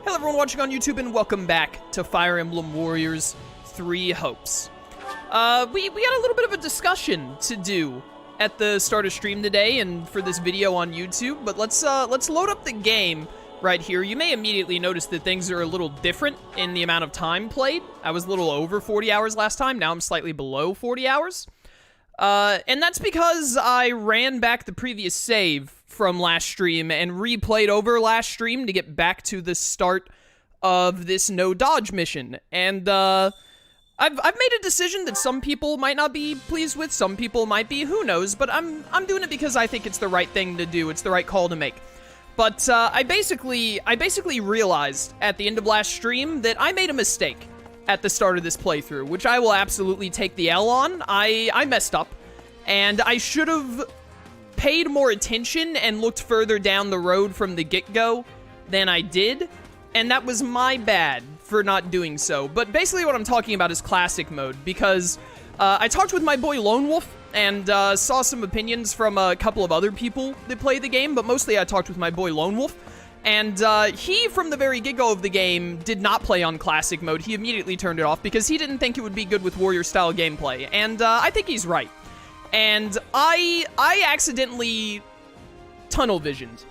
Hello everyone watching on YouTube and welcome back to Fire Emblem Warriors 3 Hopes. We got a little bit of a discussion to do at the start of stream today and for this video on YouTube, but let's load up the game right here. You may immediately notice that things are a little different in the amount of time played. I was a little over 40 hours last time, now I'm slightly below 40 hours. And that's because I ran back the previous save from last stream and replayed over last stream to get back to the start of this no dodge mission. And I've made a decision that some people might not be pleased with, some people might be, who knows, but I'm doing it because I think it's the right thing to do, it's the right call to make. But I basically realized at the end of last stream that I made a mistake at the start of this playthrough, which I will absolutely take the L on. I messed up, and I should have paid more attention and looked further down the road from the get-go than I did, and that was my bad for not doing so. But basically what I'm talking about is classic mode, because I talked with my boy Lone Wolf and saw some opinions from a couple of other people that play the game, but mostly I talked with my boy Lone Wolf. And he, from the very get-go of the game, did not play on classic mode. He immediately turned it off because he didn't think it would be good with warrior-style gameplay. And I think he's right. And I accidentally tunnel visioned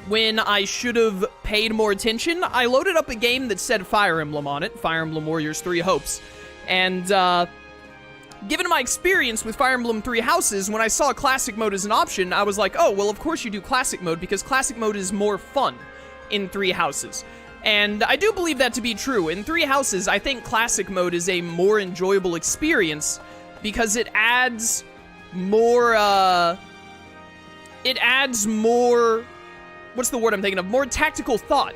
when I should have paid more attention. I loaded up a game that said Fire Emblem on it, Fire Emblem Warriors 3 Hopes. And given my experience with Fire Emblem 3 Houses, when I saw classic mode as an option, I was like, oh, well, of course you do classic mode because classic mode is more fun in 3 Houses. And I do believe that to be true. In 3 Houses, I think classic mode is a more enjoyable experience because it adds more, what's the word I'm thinking of? More tactical thought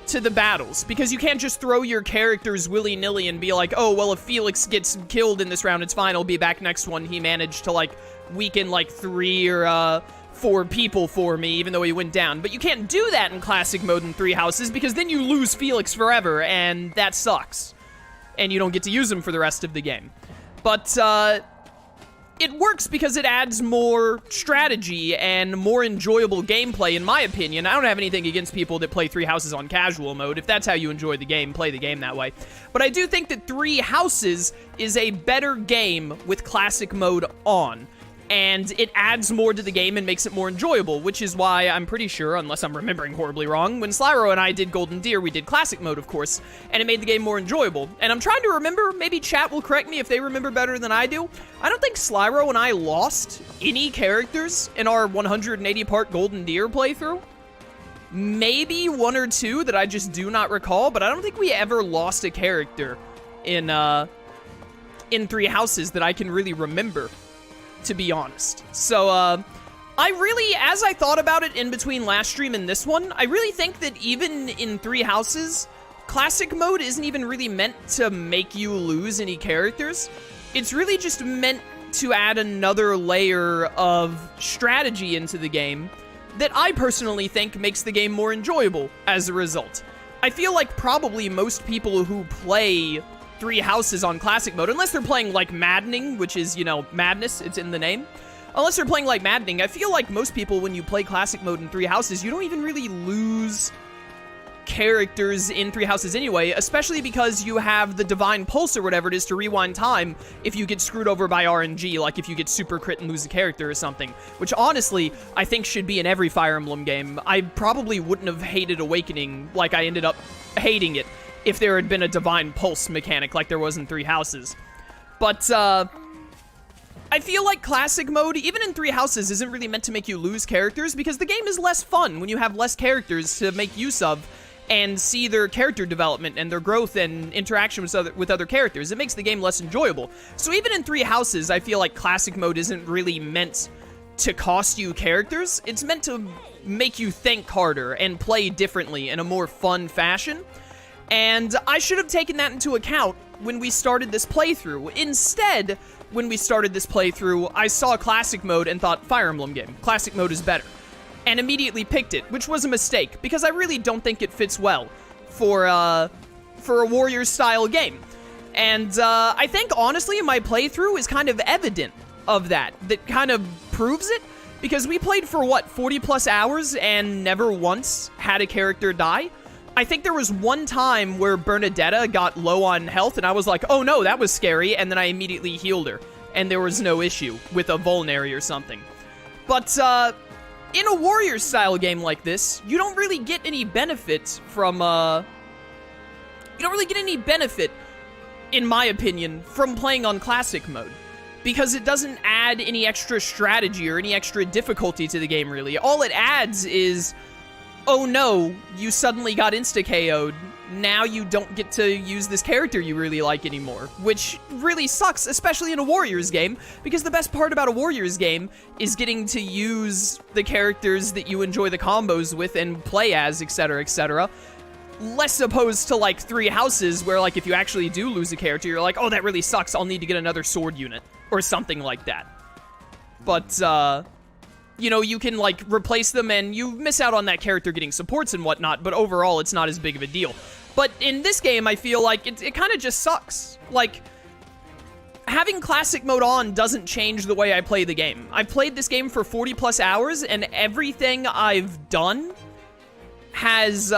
to the battles, because you can't just throw your characters willy-nilly and be like, oh, well, if Felix gets killed in this round, it's fine, I'll be back next one. He managed to, like, weaken, like, 3 or, 4 people for me, even though he went down. But you can't do that in classic mode in 3 Houses, because then you lose Felix forever, and that sucks. And you don't get to use him for the rest of the game. But, it works because it adds more strategy and more enjoyable gameplay, in my opinion. I don't have anything against people that play 3 Houses on casual mode. If that's how you enjoy the game, play the game that way. But I do think that 3 Houses is a better game with classic mode on. And it adds more to the game and makes it more enjoyable, which is why I'm pretty sure, unless I'm remembering horribly wrong, when Slyro and I did Golden Deer, we did classic mode, of course, and it made the game more enjoyable. And I'm trying to remember, maybe chat will correct me if they remember better than I do. I don't think Slyro and I lost any characters in our 180-part Golden Deer playthrough. Maybe 1 or 2 that I just do not recall, but I don't think we ever lost a character in 3 Houses that I can really remember, to be honest. So, I really, as I thought about it in between last stream and this one, I really think that even in 3 Houses, classic mode isn't even really meant to make you lose any characters. It's really just meant to add another layer of strategy into the game that I personally think makes the game more enjoyable as a result. I feel like probably most people who play 3 Houses on classic mode, unless they're playing like Maddening, which is, you know, madness, it's in the name. Unless they're playing like Maddening, I feel like most people, when you play classic mode in 3 Houses, you don't even really lose characters in 3 Houses anyway, especially because you have the Divine Pulse or whatever it is to rewind time if you get screwed over by RNG, like if you get super crit and lose a character or something, which honestly, I think should be in every Fire Emblem game. I probably wouldn't have hated Awakening like I ended up hating it if there had been a Divine Pulse mechanic like there was in 3 Houses. But, I feel like classic mode, even in 3 Houses, isn't really meant to make you lose characters, because the game is less fun when you have less characters to make use of and see their character development and their growth and interaction with other characters. It makes the game less enjoyable. So even in 3 Houses, I feel like classic mode isn't really meant to cost you characters. It's meant to make you think harder and play differently in a more fun fashion. And I should have taken that into account when we started this playthrough. Instead, when we started this playthrough, I saw classic mode and thought, Fire Emblem game, classic mode is better. And immediately picked it, which was a mistake, because I really don't think it fits well for a Warriors-style game. And I think, honestly, my playthrough is kind of evident of that kind of proves it, because we played for, what, 40 plus hours and never once had a character die? I think there was one time where Bernadetta got low on health, and I was like, oh no, that was scary, and then I immediately healed her, and there was no issue with a vulnerary or something. But, in a Warriors-style game like this, you don't really get any benefit from, You don't really get any benefit, in my opinion, from playing on Classic mode. Because it doesn't add any extra strategy or any extra difficulty to the game, really. All it adds is, oh no, you suddenly got insta-KO'd. Now you don't get to use this character you really like anymore. Which really sucks, especially in a Warriors game, because the best part about a Warriors game is getting to use the characters that you enjoy the combos with and play as, etc., etc. Less opposed to, like, Three Houses, where, like, if you actually do lose a character, you're like, oh, that really sucks, I'll need to get another sword unit. Or something like that. But, you know, you can, like, replace them and you miss out on that character getting supports and whatnot, but overall, it's not as big of a deal. But in this game, I feel like it kind of just sucks. Like, having Classic mode on doesn't change the way I play the game. I've played this game for 40 plus hours, and everything I've done has,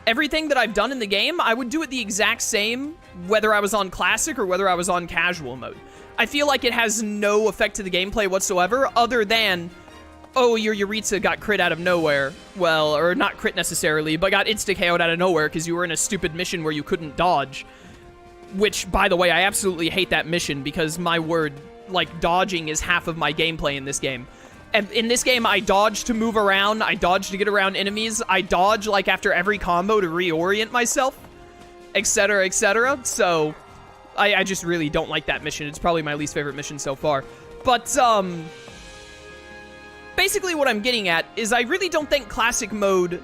everything that I've done in the game, I would do it the exact same whether I was on Classic or whether I was on Casual mode. I feel like it has no effect to the gameplay whatsoever, other than, oh, your Yuritsa got crit out of nowhere. Well, or not crit necessarily, but got insta-KO'd out of nowhere because you were in a stupid mission where you couldn't dodge. Which, by the way, I absolutely hate that mission because, my word, like, dodging is half of my gameplay in this game. And in this game, I dodge to move around, I dodge to get around enemies, I dodge, like, after every combo to reorient myself, etc., etc., so I just really don't like that mission. It's probably my least favorite mission so far. But, basically what I'm getting at is I really don't think Classic mode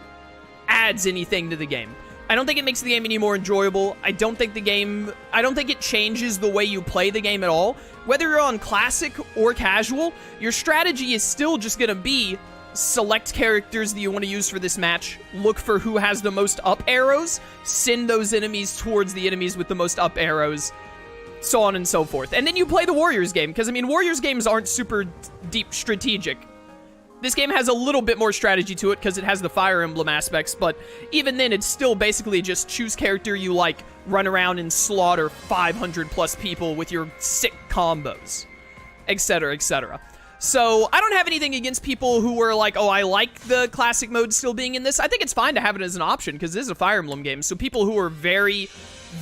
adds anything to the game. I don't think it makes the game any more enjoyable. I don't think it changes the way you play the game at all. Whether you're on Classic or Casual, your strategy is still just gonna be select characters that you want to use for this match, look for who has the most up arrows, send those enemies towards the enemies with the most up arrows, so on and so forth. And then you play the Warriors game, because, I mean, Warriors games aren't super deep strategic. This game has a little bit more strategy to it, because it has the Fire Emblem aspects, but even then, it's still basically just choose character you like, run around and slaughter 500 plus people with your sick combos, etc., etc. So, I don't have anything against people who were like, oh, I like the Classic mode still being in this. I think it's fine to have it as an option, because this is a Fire Emblem game. So people who are very,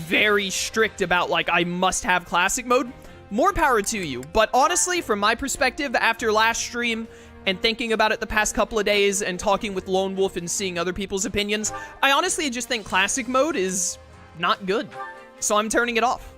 very strict about, like, I must have Classic mode, more power to you. But honestly, from my perspective, after last stream, and thinking about it the past couple of days, and talking with Lone Wolf and seeing other people's opinions, I honestly just think Classic mode is not good. So I'm turning it off.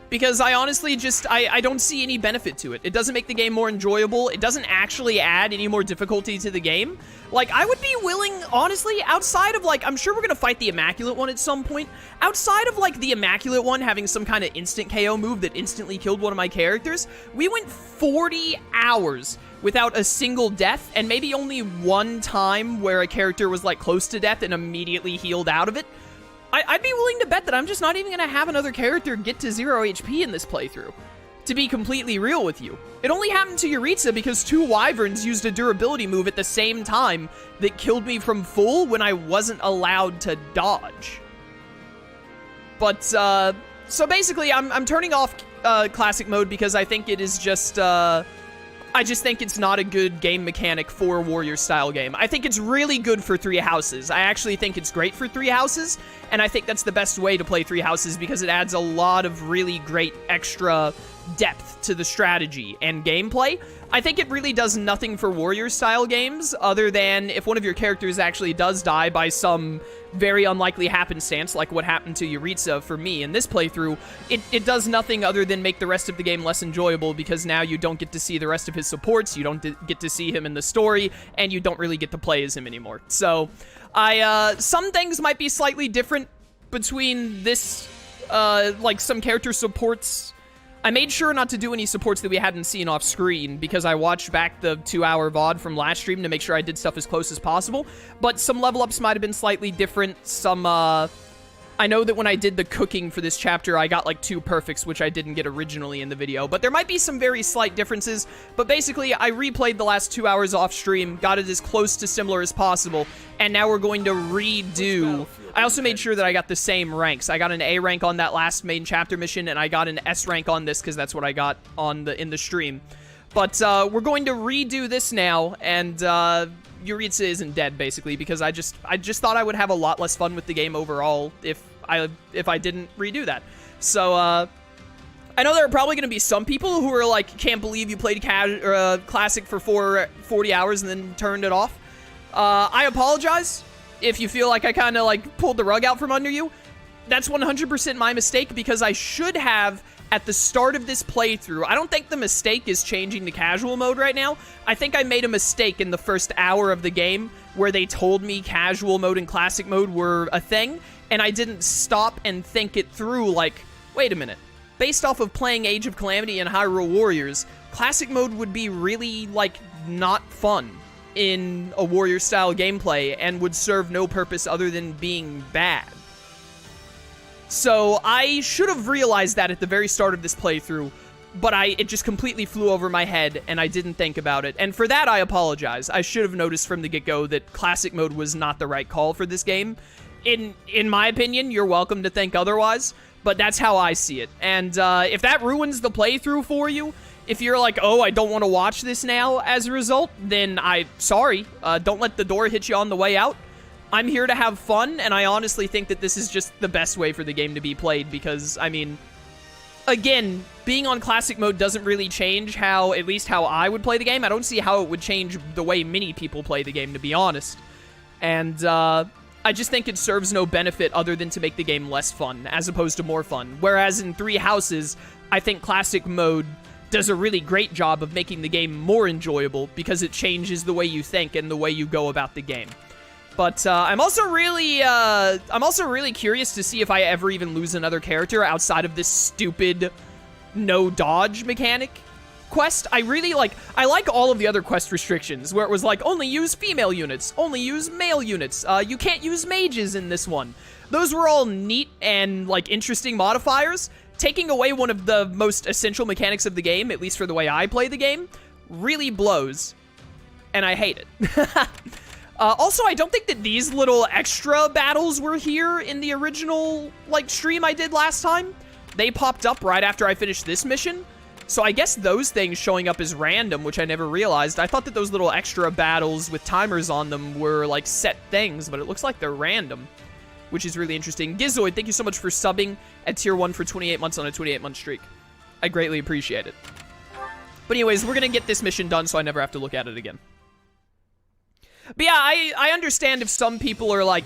Because I honestly just, I don't see any benefit to it. It doesn't make the game more enjoyable. It doesn't actually add any more difficulty to the game. Like, I would be willing, honestly, outside of, like, I'm sure we're gonna fight the Immaculate One at some point. Outside of, like, the Immaculate One having some kind of instant KO move that instantly killed one of my characters, we went 40 hours without a single death, and maybe only one time where a character was, like, close to death and immediately healed out of it. I'd be willing to bet that I'm just not even going to have another character get to 0 HP in this playthrough, to be completely real with you. It only happened to Yuritsa because 2 Wyverns used a durability move at the same time that killed me from full when I wasn't allowed to dodge. But, so basically, I'm turning off Classic mode because I think it is just, I just think it's not a good game mechanic for a Warrior-style game. I think it's really good for Three Houses. I actually think it's great for Three Houses, and I think that's the best way to play Three Houses because it adds a lot of really great extra depth to the strategy and gameplay. I think it really does nothing for Warrior-style games, other than if one of your characters actually does die by some very unlikely happenstance, like what happened to Yuritsa for me in this playthrough, it does nothing other than make the rest of the game less enjoyable, because now you don't get to see the rest of his supports, you don't get to see him in the story, and you don't really get to play as him anymore. So, some things might be slightly different between this, like some character supports. I made sure not to do any supports that we hadn't seen off screen because I watched back the 2-hour VOD from last stream to make sure I did stuff as close as possible. But some level ups might have been slightly different. Some I know that when I did the cooking for this chapter, I got like 2 perfects, which I didn't get originally in the video, but there might be some very slight differences. But basically, I replayed the last 2 hours off stream, got it as close to similar as possible, and now we're going to redo. I also made sure that I got the same ranks. I got an A rank on that last main chapter mission, and I got an S rank on this because that's what I got on in the stream. But we're going to redo this now, and Yuritsa isn't dead, basically, because I just thought I would have a lot less fun with the game overall if I didn't redo that. So, I know there are probably going to be some people who are like, can't believe you played Classic for 40 hours and then turned it off. I apologize if you feel like I kind of like pulled the rug out from under you. That's 100% my mistake, because I should have, at the start of this playthrough, I don't think the mistake is changing to casual mode right now. I think I made a mistake in the first hour of the game where they told me casual mode and classic mode were a thing, and I didn't stop and think it through like, wait a minute. Based off of playing Age of Calamity and Hyrule Warriors, classic mode would be really, like, not fun in a warrior-style gameplay and would serve no purpose other than being bad. So I should have realized that at the very start of this playthrough, but it just completely flew over my head, and I didn't think about it. And for that, I apologize. I should have noticed from the get-go that classic mode was not the right call for this game. In my opinion, you're welcome to think otherwise, but that's how I see it. And if that ruins the playthrough for you, if you're like, oh, I don't want to watch this now as a result, then sorry. Don't let the door hit you on the way out. I'm here to have fun, and I honestly think that this is just the best way for the game to be played, because, I mean, again, being on classic mode doesn't really change at least how I would play the game. I don't see how it would change the way many people play the game, to be honest. And, I just think it serves no benefit other than to make the game less fun, as opposed to more fun. Whereas in Three Houses, I think classic mode does a really great job of making the game more enjoyable, because it changes the way you think and the way you go about the game. But I'm also really curious to see if I ever even lose another character outside of this stupid no dodge mechanic quest. I like all of the other quest restrictions where it was like, only use female units, only use male units. You can't use mages in this one. Those were all neat and like interesting modifiers. Taking away one of the most essential mechanics of the game, at least for the way I play the game, really blows, and I hate it. Also, I don't think that these little extra battles were here in the original, like, stream I did last time. They popped up right after I finished this mission. So I guess those things showing up as random, which I never realized. I thought that those little extra battles with timers on them were, like, set things, but it looks like they're random, which is really interesting. Gizoid, thank you so much for subbing at Tier 1 for 28 months on a 28-month streak. I greatly appreciate it. But anyways, we're gonna get this mission done so I never have to look at it again. But yeah, I understand if some people are like,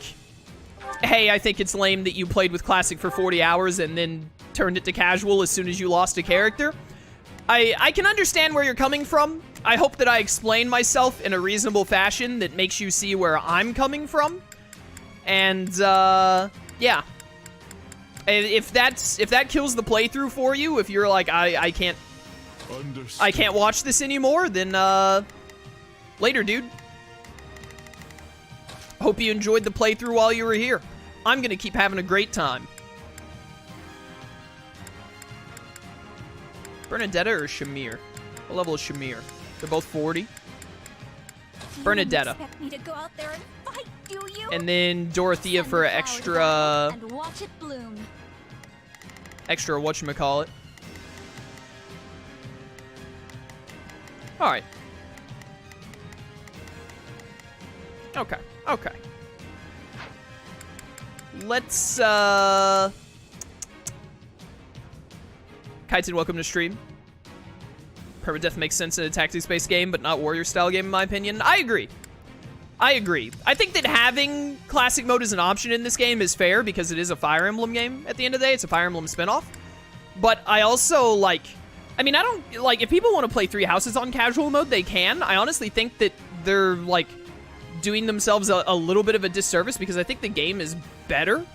hey, I think it's lame that you played with Classic for 40 hours and then turned it to casual as soon as you lost a character. I can understand where you're coming from. I hope that I explain myself in a reasonable fashion that makes you see where I'm coming from. And, yeah. If that kills the playthrough for you, if you're like, I can't watch this anymore, then, later, dude. Hope you enjoyed the playthrough while you were here. I'm gonna keep having a great time. Bernadetta or Shamir? What level is Shamir? They're both 40. Bernadetta. Expect me to go out there and fight, do you? And then Dorothea for extra... And watch it bloom. Extra whatchamacallit. Alright. Okay. Okay. Let's, Kaiten, welcome to stream. Permadeath makes sense in a tactics-based game, but not warrior-style game, in my opinion. I agree. I agree. I think that having classic mode as an option in this game is fair, because it is a Fire Emblem game at the end of the day. It's a Fire Emblem spinoff. But I also, like... I mean, I don't... Like, if people want to play Three Houses on casual mode, they can. I honestly think that they're, like... doing themselves a little bit of a disservice, because I think the game is better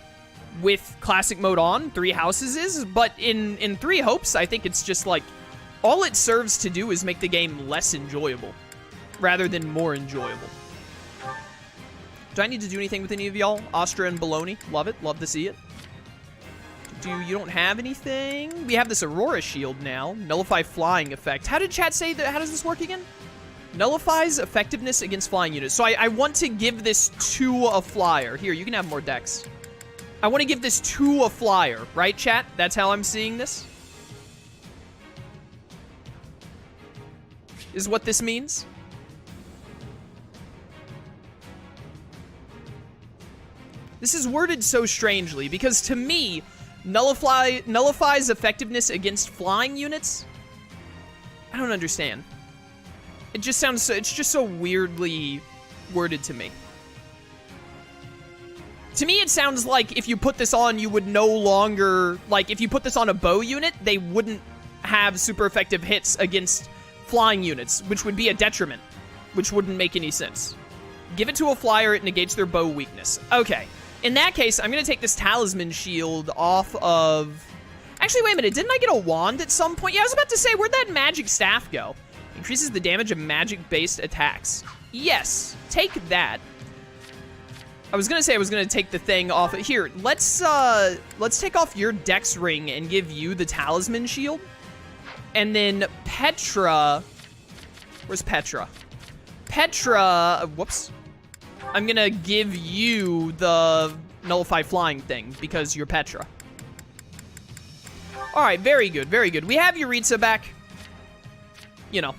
with classic mode on. Three Houses is, but in Three Hopes, I think it's just like all it serves to do is make the game less enjoyable rather than more enjoyable. Do I need to do anything with any of y'all? Astra and Baloney, love it, love to see it. You don't have anything. We have this Aurora shield now. Nullify flying effect. How did chat say that? How does this work again? Nullifies effectiveness against flying units. So I want to give this to a flyer. Here, you can have more decks. I want to give this to a flyer, right, chat? That's how I'm seeing this. Is what this means. This is worded so strangely because to me, nullifies effectiveness against flying units. I don't understand. It just sounds so, it's just so weirdly worded to me. To me, it sounds like if you put this on, you would no longer, like if you put this on a bow unit, they wouldn't have super effective hits against flying units, which would be a detriment, which wouldn't make any sense. Give it to a flyer, it negates their bow weakness. Okay. In that case, I'm going to take this talisman shield off of... Actually, wait a minute. Didn't I get a wand at some point? Yeah, I was about to say, where'd that magic staff go? Increases the damage of magic-based attacks. Yes, take that. I was going to say I was going to take the thing off. Here, let's take off your dex ring and give you the talisman shield. And then Petra... Where's Petra? Petra... Whoops. I'm gonna give you the nullify flying thing because you're Petra. All right, very good, very good. We have Yuritsa back. You know,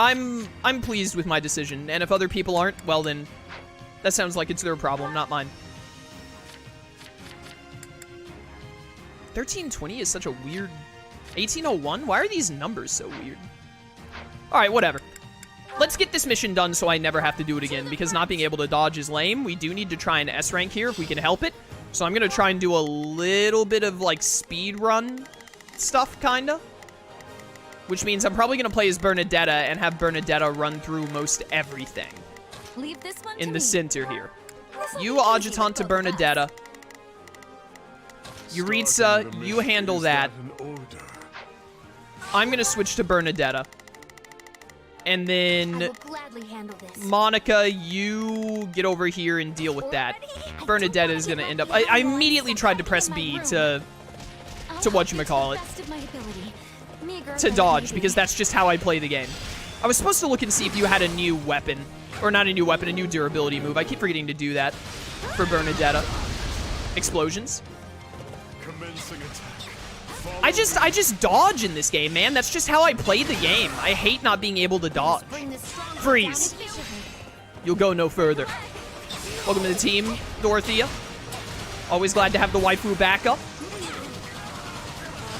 I'm pleased with my decision, and if other people aren't, well then, that sounds like it's their problem, not mine. 1320 is such a weird... 1801? Why are these numbers so weird? All right, whatever. Let's get this mission done so I never have to do it again, because not being able to dodge is lame. We do need to try an S rank here if we can help it. So I'm going to try and do a little bit of, like, speed run stuff, kind of. Which means I'm probably going to play as Bernadetta and have Bernadetta run through most everything. Leave this one in to the me. center here. This'll You be easy adjutant to go fast. Bernadetta. Yuritsa, you handle that. I'm going to switch to Bernadetta. And I then... will gladly handle this. Monica, you get over here and deal with that. Bernadetta is going to end up... I immediately tried to press B to whatchamacallit. To dodge, because that's just how I play the game. I was supposed to look and see if you had a new weapon. Or not a new weapon, a new durability move. I keep forgetting to do that for Bernadetta. Explosions. I just dodge in this game, man. That's just how I play the game. I hate not being able to dodge. Freeze. You'll go no further. Welcome to the team, Dorothea. Always glad to have the waifu backup.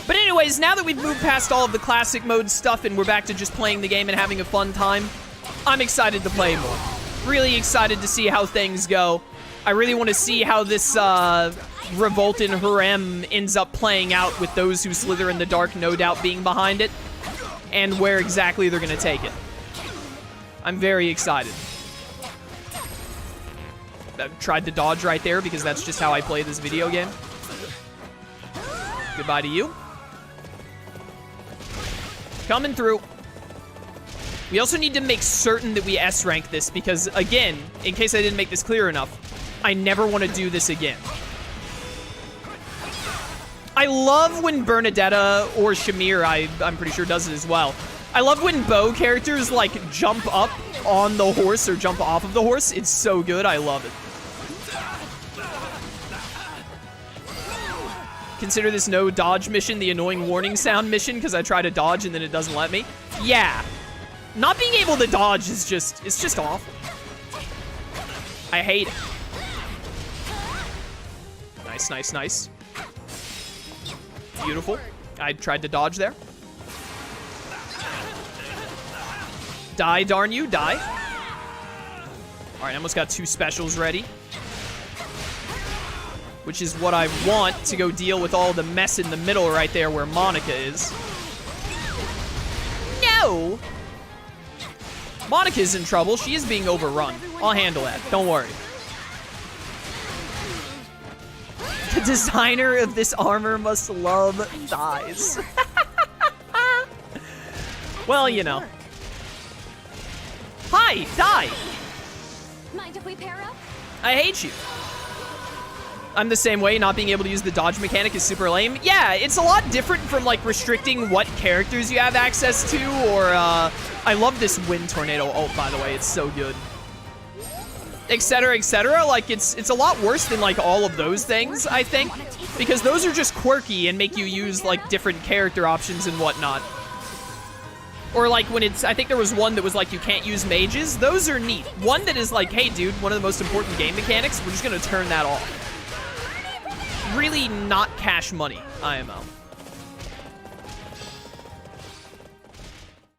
But anyways, now that we've moved past all of the classic mode stuff and we're back to just playing the game and having a fun time, I'm excited to play more. Really excited to see how things go. I really want to see how this revolt in harem ends up playing out with those who slither in the dark, no doubt being behind it, and where exactly they're going to take it. I'm very excited. I tried to dodge right there because that's just how I play this video game. Goodbye to you. Coming through. We also need to make certain that we S-rank this because, again, in case I didn't make this clear enough, I never want to do this again. I love when Bernadetta or Shamir, I'm pretty sure does it as well. I love when bow characters, like, jump up on the horse or jump off of the horse. It's so good. I love it. Consider this no dodge mission the annoying warning sound mission because I try to dodge and then it doesn't let me. Yeah. Not being able to dodge is just, it's just awful. I hate it. Nice, nice, nice. Beautiful. I tried to dodge there. Die, darn you, die. All right, I almost got 2 specials ready. Which is what I want to go deal with all the mess in the middle right there where Monica is. No! Monica's in trouble. She is being overrun. I'll handle that. Don't worry. The designer of this armor must love thighs. Well, you know. Hi, die! Mind if we pair up? I hate you. I'm the same way. Not being able to use the dodge mechanic is super lame. Yeah, it's a lot different from, like, restricting what characters you have access to, or, I love this wind tornado ult, by the way. It's so good. Etc., etc. Like, it's a lot worse than, like, all of those things, I think, because those are just quirky and make you use, like, different character options and whatnot. Or, like, when it's... I think there was one that was, like, you can't use mages. Those are neat. One that is, like, hey, dude, one of the most important game mechanics, we're just gonna turn that off. Really not cash money, IMO.